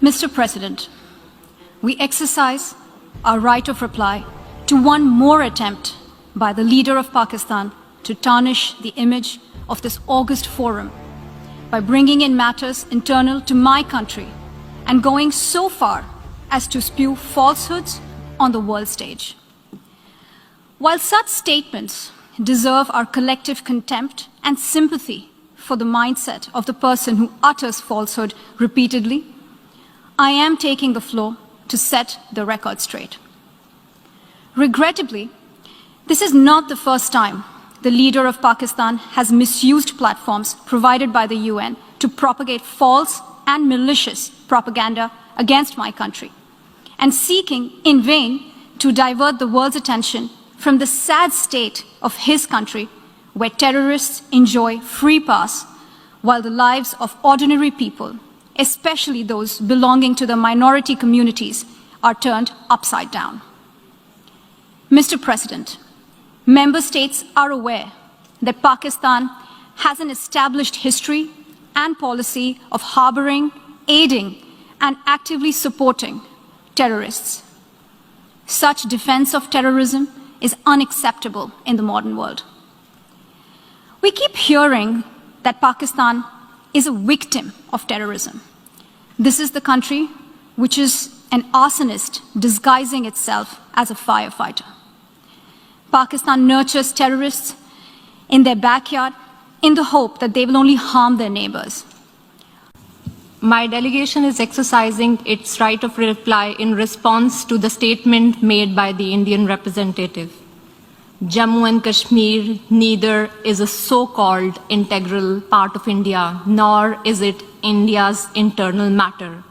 Mr. President, we exercise our right of reply to one more attempt by the leader of Pakistan to tarnish the image of this august forum by bringing in matters internal to my country and going so far as to spew falsehoods on the world stage. While such statements deserve our collective contempt and sympathy for the mindset of the person who utters falsehood repeatedly, I am taking the floor to set the record straight. Regrettably, this is not the first time the leader of Pakistan has misused platforms provided by the UN to propagate false and malicious propaganda against my country, and seeking in vain to divert the world's attention from the sad state of his country, where terrorists enjoy free pass while the lives of ordinary people, especially those belonging to the minority communities, are turned upside down. Mr. President, member states are aware that Pakistan has an established history and policy of harboring, aiding, and actively supporting terrorists. Such defense of terrorism is unacceptable in the modern world. We keep hearing that Pakistan is a victim of terrorism. This is the country which is an arsonist disguising itself as a firefighter. Pakistan nurtures terrorists in their backyard in the hope that they will only harm their neighbors. My delegation is exercising its right of reply in response to the statement made by the Indian representative. Jammu and Kashmir neither is a so-called integral part of India, nor is it India's internal matter.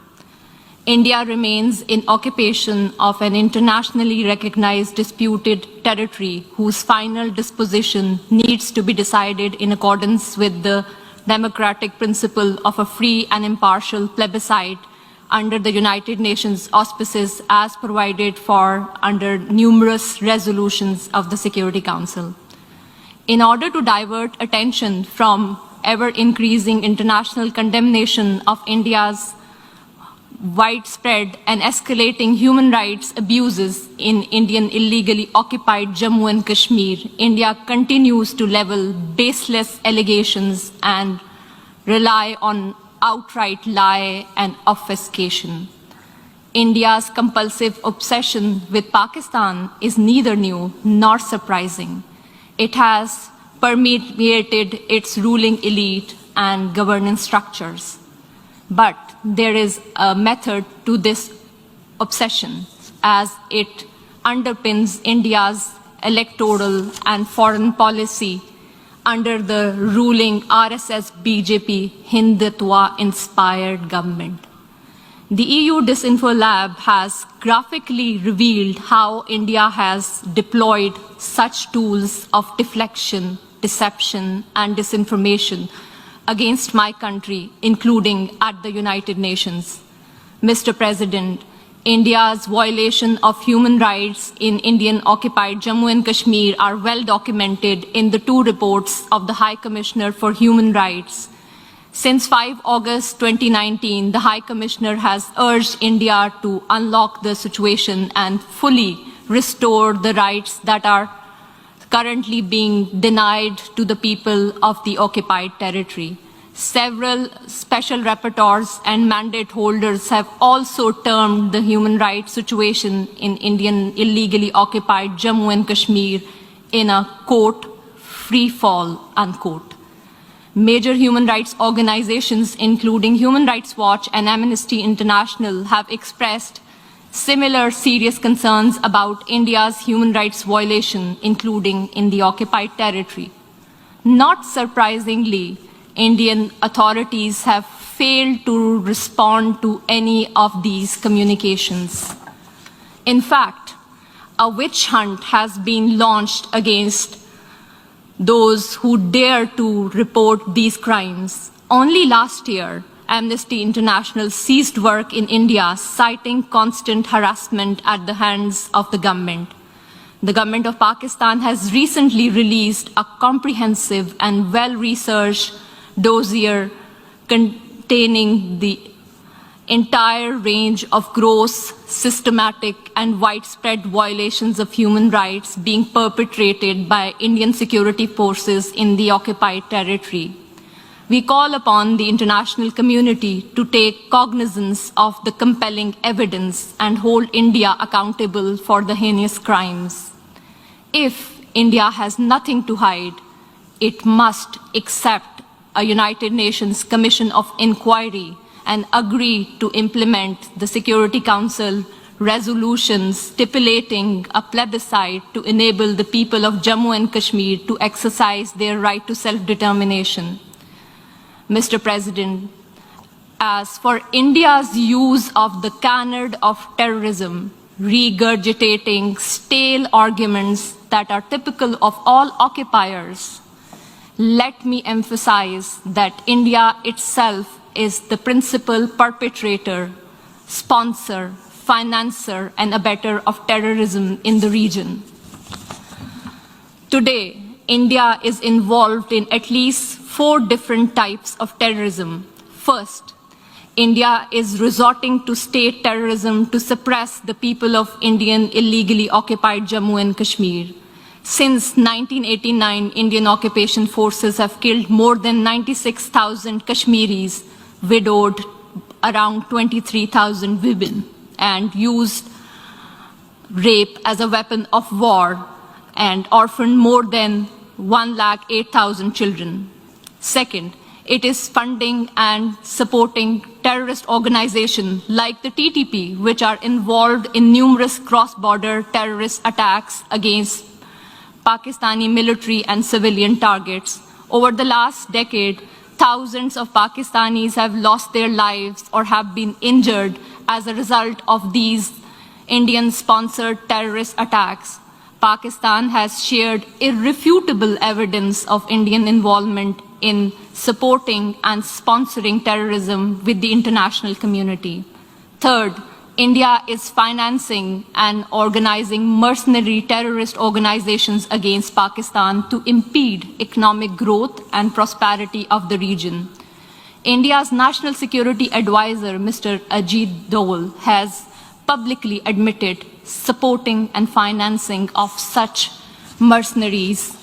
India remains in occupation of an internationally recognized disputed territory whose final disposition needs to be decided in accordance with the democratic principle of a free and impartial plebiscite under the United Nations auspices as provided for under numerous resolutions of the Security Council. In order to divert attention from ever-increasing international condemnation of India's widespread and escalating human rights abuses in Indian illegally occupied Jammu and Kashmir, India continues to level baseless allegations and rely on outright lie and obfuscation. India's compulsive obsession with Pakistan is neither new nor surprising. It has permeated its ruling elite and governance structures. But there is a method to this obsession, as it underpins India's electoral and foreign policy under the ruling RSS-BJP Hindutva-inspired government. The EU Disinfo Lab has graphically revealed how India has deployed such tools of deflection, deception, and disinformation against my country, including at the United Nations. Mr. President, India's violation of human rights in Indian-occupied Jammu and Kashmir are well documented in the two reports of the High Commissioner for Human Rights. Since 5 August 2019, the High Commissioner has urged India to unlock the situation and fully restore the rights that are currently being denied to the people of the occupied territory. Several special rapporteurs and mandate holders have also termed the human rights situation in Indian illegally occupied Jammu and Kashmir in a, quote, free fall, unquote. Major human rights organizations, including Human Rights Watch and Amnesty International, have expressed similar serious concerns about India's human rights violation, including in the occupied territory. Not surprisingly, Indian authorities have failed to respond to any of these communications. In fact, a witch hunt has been launched against those who dare to report these crimes. Only last year, Amnesty International ceased work in India, citing constant harassment at the hands of the government. The government of Pakistan has recently released a comprehensive and well-researched dossier containing the entire range of gross, systematic, and widespread violations of human rights being perpetrated by Indian security forces in the occupied territory. We call upon the international community to take cognizance of the compelling evidence and hold India accountable for the heinous crimes. If India has nothing to hide, it must accept a United Nations Commission of Inquiry and agree to implement the Security Council resolutions stipulating a plebiscite to enable the people of Jammu and Kashmir to exercise their right to self-determination. Mr. President, as for India's use of the canard of terrorism, regurgitating stale arguments that are typical of all occupiers, let me emphasize that India itself is the principal perpetrator, sponsor, financer, and abettor of terrorism in the region. Today, India is involved in at least 4 different types of terrorism. First, India is resorting to state terrorism to suppress the people of Indian illegally occupied Jammu and Kashmir. Since 1989, Indian occupation forces have killed more than 96,000 Kashmiris, widowed around 23,000 women, and used rape as a weapon of war and orphaned more than 108,000 children. Second, it is funding and supporting terrorist organizations like the TTP, which are involved in numerous cross-border terrorist attacks against Pakistani military and civilian targets. Over the last decade, thousands of Pakistanis have lost their lives or have been injured as a result of these Indian-sponsored terrorist attacks. Pakistan has shared irrefutable evidence of Indian involvement in supporting and sponsoring terrorism with the international community. Third, India is financing and organizing mercenary terrorist organizations against Pakistan to impede economic growth and prosperity of the region. India's National Security Advisor, Mr. Ajit Doval, has publicly admitted supporting and financing of such mercenaries.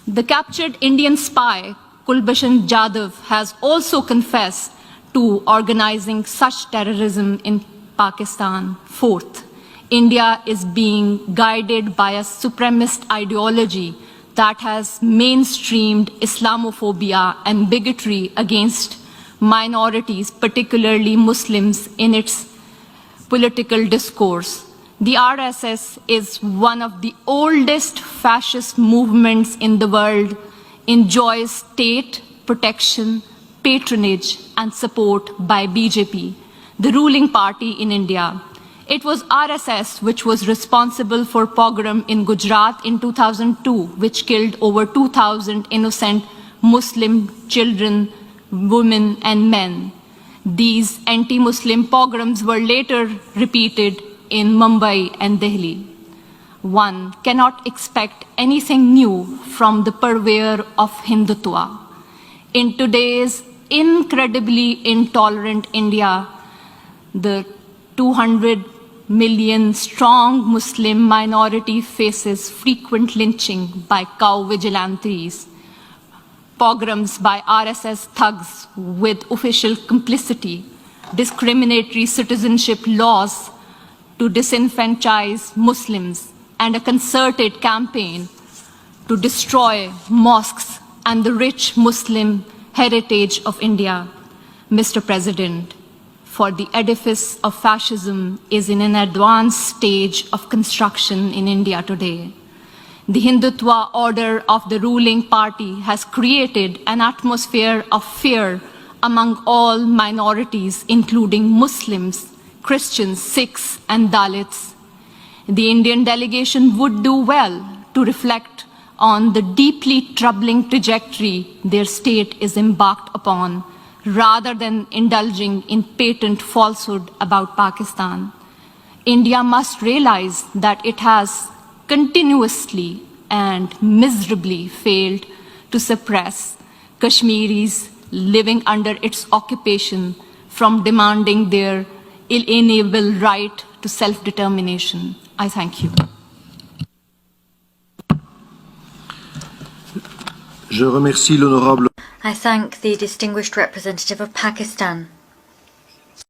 The captured Indian spy, Kulbhushan Jadhav, has also confessed to organizing such terrorism in Pakistan. Fourth, India is being guided by a supremacist ideology that has mainstreamed Islamophobia and bigotry against minorities, particularly Muslims, in its political discourse. The RSS is one of the oldest fascist movements in the world, enjoys state protection, patronage, and support by BJP, the ruling party in India. It was RSS which was responsible for pogrom in Gujarat in 2002, which killed over 2,000 innocent Muslim children, women, and men. These anti-Muslim pogroms were later repeated in Mumbai and Delhi. One cannot expect anything new from the purveyor of Hindutva. In today's incredibly intolerant India, the 200 million strong Muslim minority faces frequent lynching by cow vigilantes, pogroms by RSS thugs with official complicity, discriminatory citizenship laws to disenfranchise Muslims, and a concerted campaign to destroy mosques and the rich Muslim heritage of India. Mr. President, for the edifice of fascism is in an advanced stage of construction in India today. The Hindutva order of the ruling party has created an atmosphere of fear among all minorities, including Muslims, Christians, Sikhs, and Dalits. The Indian delegation would do well to reflect on the deeply troubling trajectory their state is embarked upon, rather than indulging in patent falsehood about Pakistan. India must realize that it has continuously and miserably failed to suppress Kashmiris living under its occupation, from demanding their inalienable right to self-determination. I thank you. Je remercie l'honorable. I thank the distinguished representative of Pakistan.